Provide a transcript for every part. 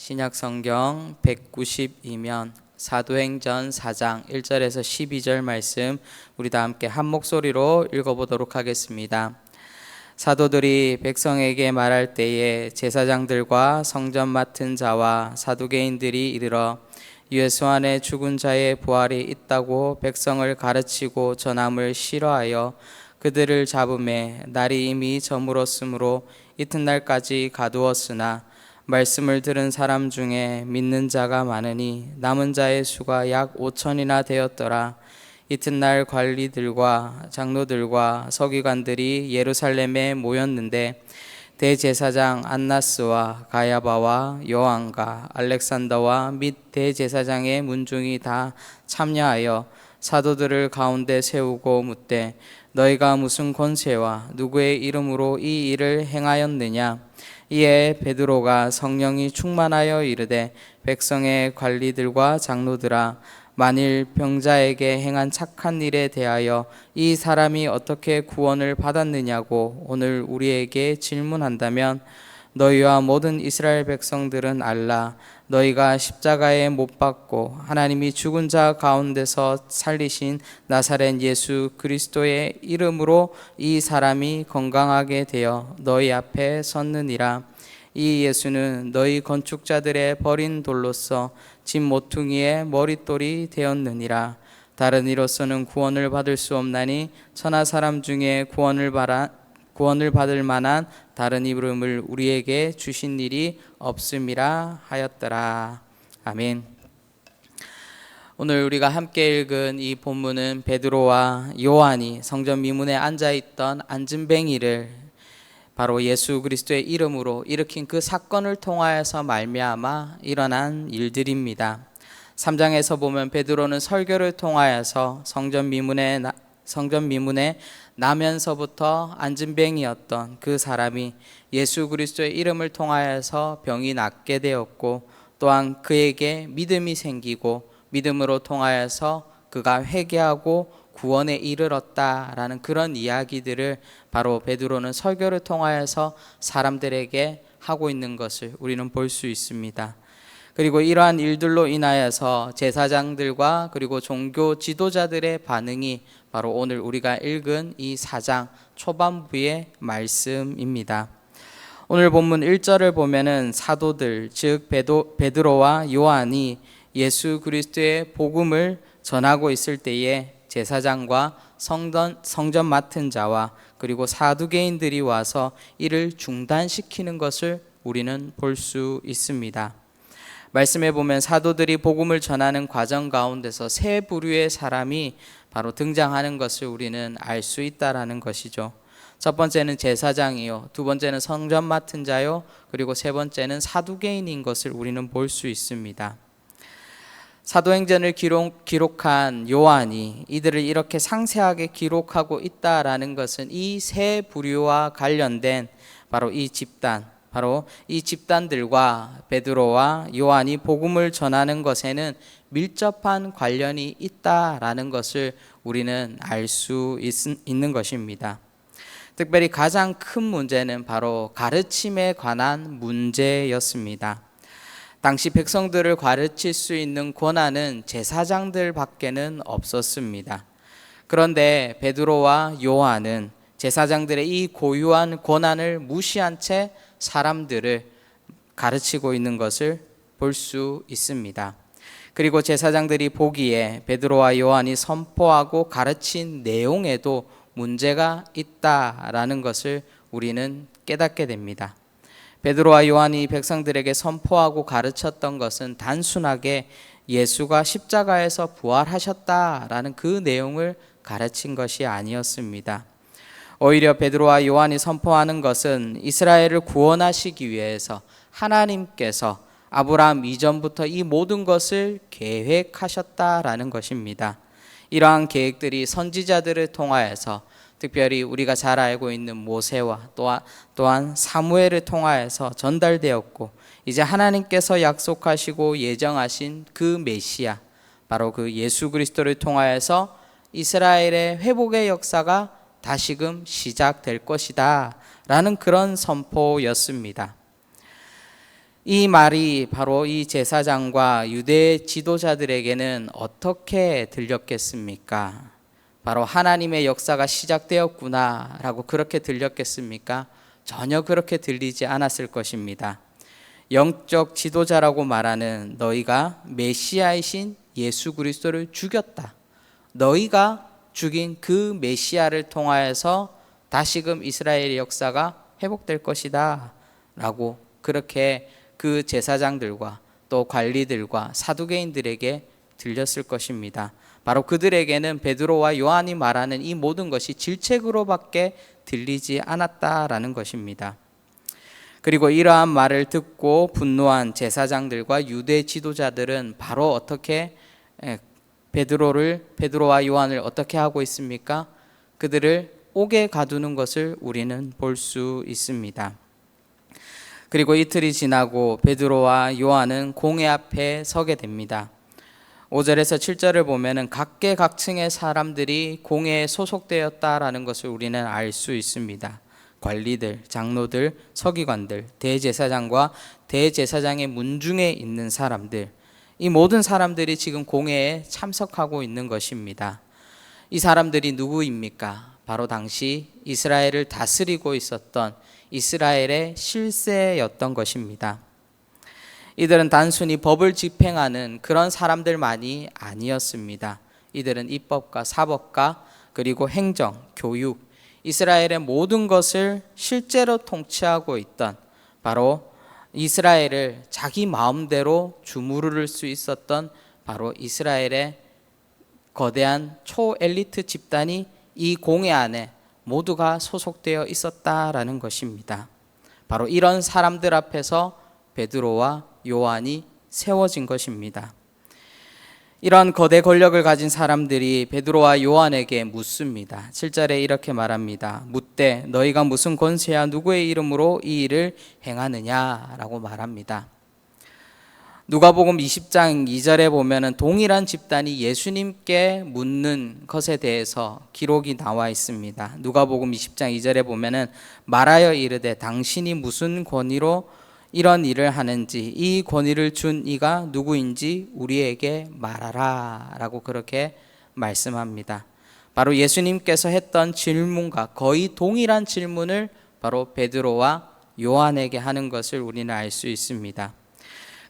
신약성경 192면 사도행전 4장 1절에서 12절 말씀 우리 다 함께 한 목소리로 읽어보도록 하겠습니다. 사도들이 백성에게 말할 때에 제사장들과 성전 맡은 자와 사두개인들이 이르러 예수 안에 죽은 자의 부활이 있다고 백성을 가르치고 전함을 싫어하여 그들을 잡음에 날이 이미 저물었으므로 이튿날까지 가두었으나 말씀을 들은 사람 중에 믿는 자가 많으니 남은 자의 수가 약 5천이나 되었더라. 이튿날 관리들과 장로들과 서기관들이 예루살렘에 모였는데 대제사장 안나스와 가야바와 요한과 알렉산더와 및 대제사장의 문중이 다 참여하여 사도들을 가운데 세우고 묻되 너희가 무슨 권세와 누구의 이름으로 이 일을 행하였느냐? 이에 베드로가 성령이 충만하여 이르되 백성의 관리들과 장로들아 만일 병자에게 행한 착한 일에 대하여 이 사람이 어떻게 구원을 받았느냐고 오늘 우리에게 질문한다면 너희와 모든 이스라엘 백성들은 알라. 너희가 십자가에 못 박고 하나님이 죽은 자 가운데서 살리신 나사렛 예수 그리스도의 이름으로 이 사람이 건강하게 되어 너희 앞에 섰느니라. 이 예수는 너희 건축자들의 버린 돌로서 집 모퉁이의 머릿돌이 되었느니라. 다른 이로서는 구원을 받을 수 없나니 천하 사람 중에 구원을 받을 만한 다른 이름을 우리에게 주신 일이 없음이라 하였더라. 아멘. 오늘 우리가 함께 읽은 이 본문은 베드로와 요한이 성전 미문에 앉아있던 안진뱅이를 바로 예수 그리스도의 이름으로 일으킨 그 사건을 통하여서 말미암아 일어난 일들입니다. 3장에서 보면 베드로는 설교를 통하여서 성전 미문에 나면서부터 안진뱅이였던 그 사람이 예수 그리스도의 이름을 통하여서 병이 낫게 되었고 또한 그에게 믿음이 생기고 믿음으로 통하여서 그가 회개하고 구원에 이르렀다라는 그런 이야기들을 바로 베드로는 설교를 통하여서 사람들에게 하고 있는 것을 우리는 볼 수 있습니다. 그리고 이러한 일들로 인하여서 제사장들과 그리고 종교 지도자들의 반응이 바로 오늘 우리가 읽은 이 4장 초반부의 말씀입니다. 오늘 본문 1절을 보면은 사도들 즉 베드로와 요한이 예수 그리스도의 복음을 전하고 있을 때에 제사장과 성전 맡은 자와 그리고 사두개인들이 와서 이를 중단시키는 것을 우리는 볼 수 있습니다. 말씀에 보면 사도들이 복음을 전하는 과정 가운데서 세 부류의 사람이 바로 등장하는 것을 우리는 알 수 있다라는 것이죠. 첫 번째는 제사장이요, 두 번째는 성전 맡은 자요, 그리고 세 번째는 사두개인인 것을 우리는 볼 수 있습니다. 사도행전을 기록한 요한이 이들을 이렇게 상세하게 기록하고 있다라는 것은 이 세 부류와 관련된 바로 이 집단들과 베드로와 요한이 복음을 전하는 것에는 밀접한 관련이 있다라는 것을 우리는 알 수 있는 것입니다. 특별히 가장 큰 문제는 바로 가르침에 관한 문제였습니다. 당시 백성들을 가르칠 수 있는 권한은 제사장들밖에는 없었습니다. 그런데 베드로와 요한은 제사장들의 이 고유한 권한을 무시한 채 사람들을 가르치고 있는 것을 볼 수 있습니다. 그리고 제사장들이 보기에 베드로와 요한이 선포하고 가르친 내용에도 문제가 있다라는 것을 우리는 깨닫게 됩니다. 베드로와 요한이 백성들에게 선포하고 가르쳤던 것은 단순하게 예수가 십자가에서 부활하셨다라는 그 내용을 가르친 것이 아니었습니다. 오히려 베드로와 요한이 선포하는 것은 이스라엘을 구원하시기 위해서 하나님께서 아브라함 이전부터 이 모든 것을 계획하셨다라는 것입니다. 이러한 계획들이 선지자들을 통하여서 특별히 우리가 잘 알고 있는 모세와 또한 사무엘을 통하여서 전달되었고 이제 하나님께서 약속하시고 예정하신 그 메시아 바로 그 예수 그리스도를 통하여서 이스라엘의 회복의 역사가 다시금 시작될 것이다 라는 그런 선포였습니다. 이 말이 바로 이 제사장과 유대 지도자들에게는 어떻게 들렸겠습니까? 바로 하나님의 역사가 시작되었구나라고 그렇게 들렸겠습니까? 전혀 그렇게 들리지 않았을 것입니다. 영적 지도자라고 말하는 너희가 메시아이신 예수 그리스도를 죽였다. 너희가 죽인 그 메시아를 통하여서 다시금 이스라엘의 역사가 회복될 것이다 라고 그렇게 그 제사장들과 또 관리들과 사두개인들에게 들렸을 것입니다. 바로 그들에게는 베드로와 요한이 말하는 이 모든 것이 질책으로밖에 들리지 않았다라는 것입니다. 그리고 이러한 말을 듣고 분노한 제사장들과 유대 지도자들은 바로 어떻게 베드로와 요한을 어떻게 하고 있습니까? 그들을 옥에 가두는 것을 우리는 볼 수 있습니다. 그리고 이틀이 지나고 베드로와 요한은 공회 앞에 서게 됩니다. 5절에서 7절을 보면은 각계각층의 사람들이 공회에 소속되었다라는 것을 우리는 알 수 있습니다. 관리들, 장로들, 서기관들, 대제사장과 대제사장의 문중에 있는 사람들, 이 모든 사람들이 지금 공회에 참석하고 있는 것입니다. 이 사람들이 누구입니까? 바로 당시 이스라엘을 다스리고 있었던 이스라엘의 실세였던 것입니다. 이들은 단순히 법을 집행하는 그런 사람들만이 아니었습니다. 이들은 입법가, 사법가, 그리고 행정, 교육, 이스라엘의 모든 것을 실제로 통치하고 있던 바로 이스라엘을 자기 마음대로 주무를 수 있었던 바로 이스라엘의 거대한 초엘리트 집단이 이 공회 안에 모두가 소속되어 있었다라는 것입니다. 바로 이런 사람들 앞에서 베드로와 요한이 세워진 것입니다. 이런 거대 권력을 가진 사람들이 베드로와 요한에게 묻습니다. 7절에 이렇게 말합니다. 묻되 너희가 무슨 권세야 누구의 이름으로 이 일을 행하느냐라고 말합니다. 누가복음 20장 2절에 보면은 동일한 집단이 예수님께 묻는 것에 대해서 기록이 나와 있습니다. 누가복음 20장 2절에 보면은 말하여 이르되 당신이 무슨 권위로 이런 일을 하는지 이 권위를 준 이가 누구인지 우리에게 말하라 라고 그렇게 말씀합니다. 바로 예수님께서 했던 질문과 거의 동일한 질문을 바로 베드로와 요한에게 하는 것을 우리는 알 수 있습니다.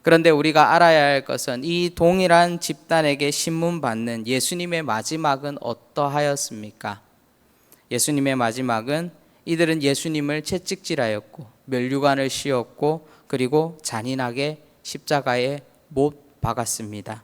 그런데 우리가 알아야 할 것은 이 동일한 집단에게 신문받는 예수님의 마지막은 어떠하였습니까? 예수님의 마지막은 이들은 예수님을 채찍질하였고 면류관을 씌웠고 그리고 잔인하게 십자가에 못 박았습니다.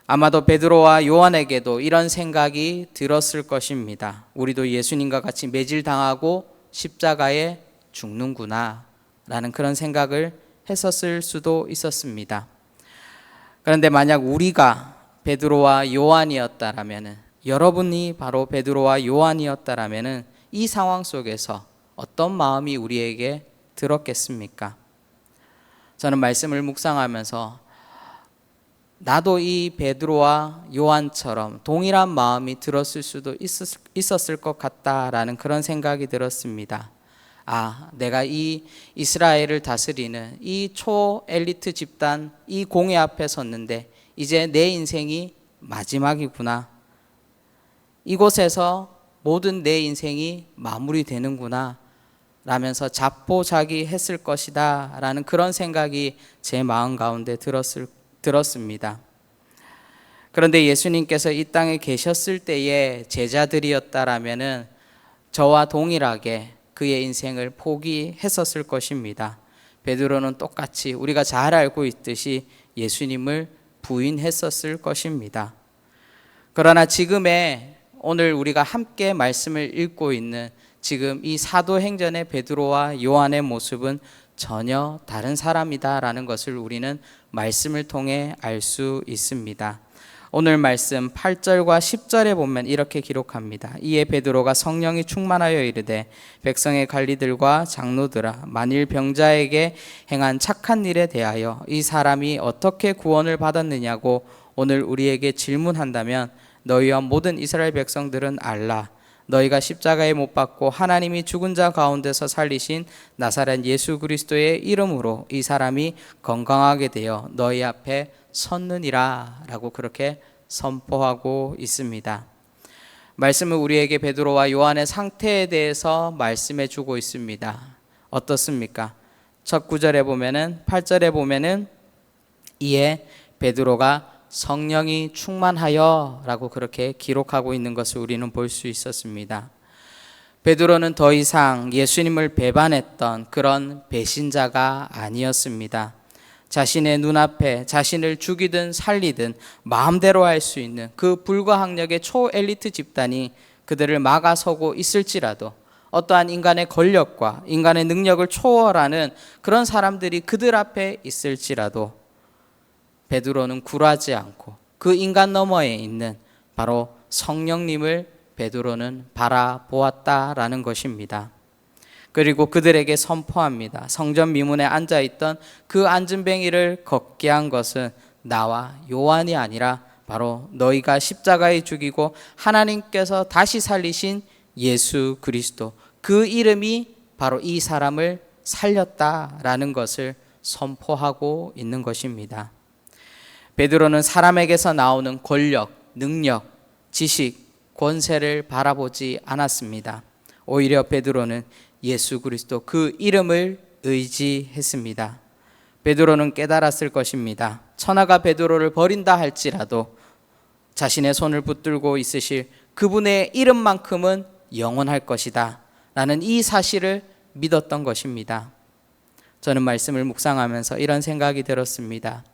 아마도 베드로와 요한에게도 이런 생각이 들었을 것입니다. 우리도 예수님과 같이 매질당하고 십자가에 죽는구나 라는 그런 생각을 했었을 수도 있었습니다. 그런데 만약 우리가 베드로와 요한이었다라면, 여러분이 바로 베드로와 요한이었다라면 이 상황 속에서 어떤 마음이 우리에게 들었겠습니까? 저는 말씀을 묵상하면서 나도 이 베드로와 요한처럼 동일한 마음이 들었을 수도 있었을 것 같다라는 그런 생각이 들었습니다. 내가 이 이스라엘을 다스리는 이 초엘리트 집단, 이 공회 앞에 섰는데 이제 내 인생이 마지막이구나. 이곳에서 모든 내 인생이 마무리되는구나 라면서 자포자기했을 것이다 라는 그런 생각이 제 마음 가운데 들었습니다. 그런데 예수님께서 이 땅에 계셨을 때의 제자들이었다라면은 저와 동일하게 그의 인생을 포기했었을 것입니다. 베드로는 똑같이 우리가 잘 알고 있듯이 예수님을 부인했었을 것입니다. 그러나 지금의 오늘 우리가 함께 말씀을 읽고 있는 지금 이 사도행전의 베드로와 요한의 모습은 전혀 다른 사람이다라는 것을 우리는 말씀을 통해 알 수 있습니다. 오늘 말씀 8절과 10절에 보면 이렇게 기록합니다. 이에 베드로가 성령이 충만하여 이르되 백성의 관리들과 장로들아 만일 병자에게 행한 착한 일에 대하여 이 사람이 어떻게 구원을 받았느냐고 오늘 우리에게 질문한다면 너희와 모든 이스라엘 백성들은 알라. 너희가 십자가에 못 박고 하나님이 죽은 자 가운데서 살리신 나사렛 예수 그리스도의 이름으로 이 사람이 건강하게 되어 너희 앞에 섰느니라 라고 그렇게 선포하고 있습니다. 말씀은 우리에게 베드로와 요한의 상태에 대해서 말씀해 주고 있습니다. 어떻습니까? 첫 구절에 보면은 8절에 보면은 이에 베드로가 성령이 충만하여 라고 그렇게 기록하고 있는 것을 우리는 볼 수 있었습니다. 베드로는 더 이상 예수님을 배반했던 그런 배신자가 아니었습니다. 자신의 눈앞에 자신을 죽이든 살리든 마음대로 할 수 있는 그 불가항력의 초엘리트 집단이 그들을 막아서고 있을지라도, 어떠한 인간의 권력과 인간의 능력을 초월하는 그런 사람들이 그들 앞에 있을지라도 베드로는 굴하지 않고 그 인간 너머에 있는 바로 성령님을 베드로는 바라보았다라는 것입니다. 그리고 그들에게 선포합니다. 성전 미문에 앉아있던 그 안진뱅이를 걷게 한 것은 나와 요한이 아니라 바로 너희가 십자가에 죽이고 하나님께서 다시 살리신 예수 그리스도, 그 이름이 바로 이 사람을 살렸다라는 것을 선포하고 있는 것입니다. 베드로는 사람에게서 나오는 권력, 능력, 지식, 권세를 바라보지 않았습니다. 오히려 베드로는 예수 그리스도 그 이름을 의지했습니다. 베드로는 깨달았을 것입니다. 천하가 베드로를 버린다 할지라도 자신의 손을 붙들고 있으실 그분의 이름만큼은 영원할 것이다 라는 이 사실을 믿었던 것입니다. 저는 말씀을 묵상하면서 이런 생각이 들었습니다.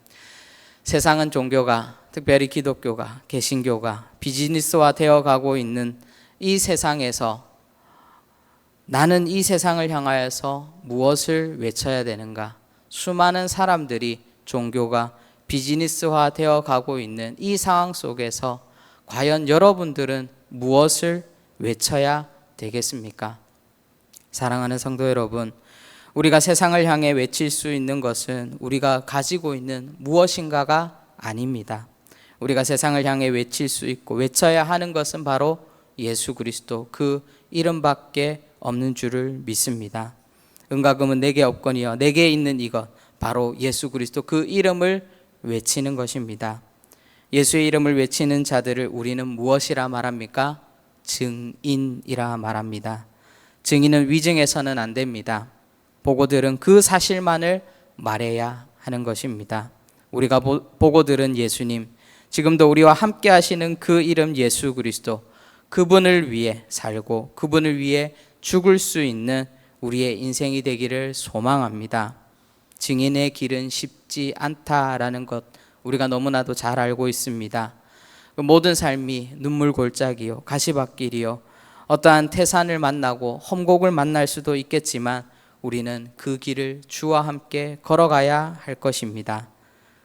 세상은 종교가, 특별히 기독교가, 개신교가 비즈니스화 되어 가고 있는 이 세상에서 나는 이 세상을 향하여서 무엇을 외쳐야 되는가? 수많은 사람들이 종교가 비즈니스화 되어 가고 있는 이 상황 속에서 과연 여러분들은 무엇을 외쳐야 되겠습니까? 사랑하는 성도 여러분, 우리가 세상을 향해 외칠 수 있는 것은 우리가 가지고 있는 무엇인가가 아닙니다. 우리가 세상을 향해 외칠 수 있고 외쳐야 하는 것은 바로 예수 그리스도 그 이름밖에 없는 줄을 믿습니다. 은과 금은 내게 없거니와 내게 있는 이것, 바로 예수 그리스도 그 이름을 외치는 것입니다. 예수의 이름을 외치는 자들을 우리는 무엇이라 말합니까? 증인이라 말합니다. 증인은 위증해서는 안 됩니다. 보고 들은 그 사실만을 말해야 하는 것입니다. 우리가 보고 들은 예수님, 지금도 우리와 함께 하시는 그 이름 예수 그리스도, 그분을 위해 살고 그분을 위해 죽을 수 있는 우리의 인생이 되기를 소망합니다. 증인의 길은 쉽지 않다라는 것 우리가 너무나도 잘 알고 있습니다. 모든 삶이 눈물 골짜기요, 가시밭길이요, 어떠한 태산을 만나고 험곡을 만날 수도 있겠지만 우리는 그 길을 주와 함께 걸어가야 할 것입니다.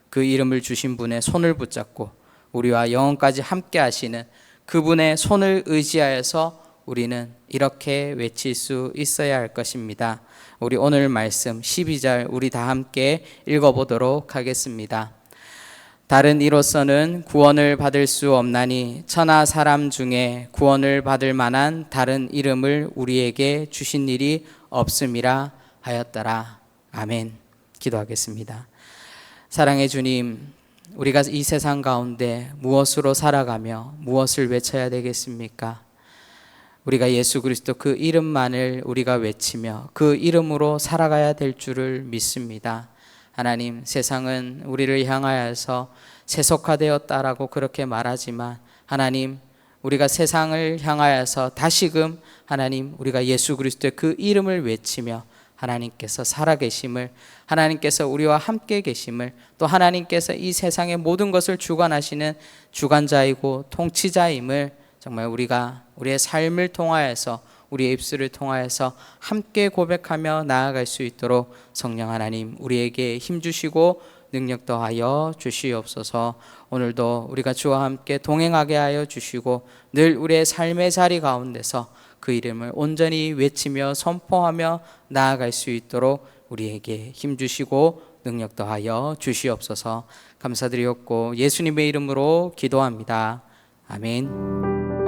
그 이름을 주신 분의 손을 붙잡고 우리와 영원까지 함께 하시는 그분의 손을 의지하여서 우리는 이렇게 외칠 수 있어야 할 것입니다. 우리 오늘 말씀 12절 우리 다 함께 읽어보도록 하겠습니다. 다른 이로서는 구원을 받을 수 없나니 천하 사람 중에 구원을 받을 만한 다른 이름을 우리에게 주신 일이 없음이라 하였더라. 아멘. 기도하겠습니다. 사랑의 주님, 우리가 이 세상 가운데 무엇으로 살아가며 무엇을 외쳐야 되겠습니까? 우리가 예수 그리스도 그 이름만을 우리가 외치며 그 이름으로 살아가야 될 줄을 믿습니다. 하나님, 세상은 우리를 향하여서 세속화되었다라고 그렇게 말하지만 하나님, 우리가 세상을 향하여서 다시금 하나님, 우리가 예수 그리스도의 그 이름을 외치며 하나님께서 살아계심을, 하나님께서 우리와 함께 계심을, 또 하나님께서 이 세상의 모든 것을 주관하시는 주관자이고 통치자임을 정말 우리가 우리의 삶을 통하여서, 우리의 입술을 통하여서 함께 고백하며 나아갈 수 있도록 성령 하나님 우리에게 힘주시고 능력 더하여 주시옵소서. 오늘도 우리가 주와 함께 동행하게 하여 주시고 늘 우리의 삶의 자리 가운데서 그 이름을 온전히 외치며 선포하며 나아갈 수 있도록 우리에게 힘주시고 능력 더하여 주시옵소서. 감사드리옵고 예수님의 이름으로 기도합니다. 아멘.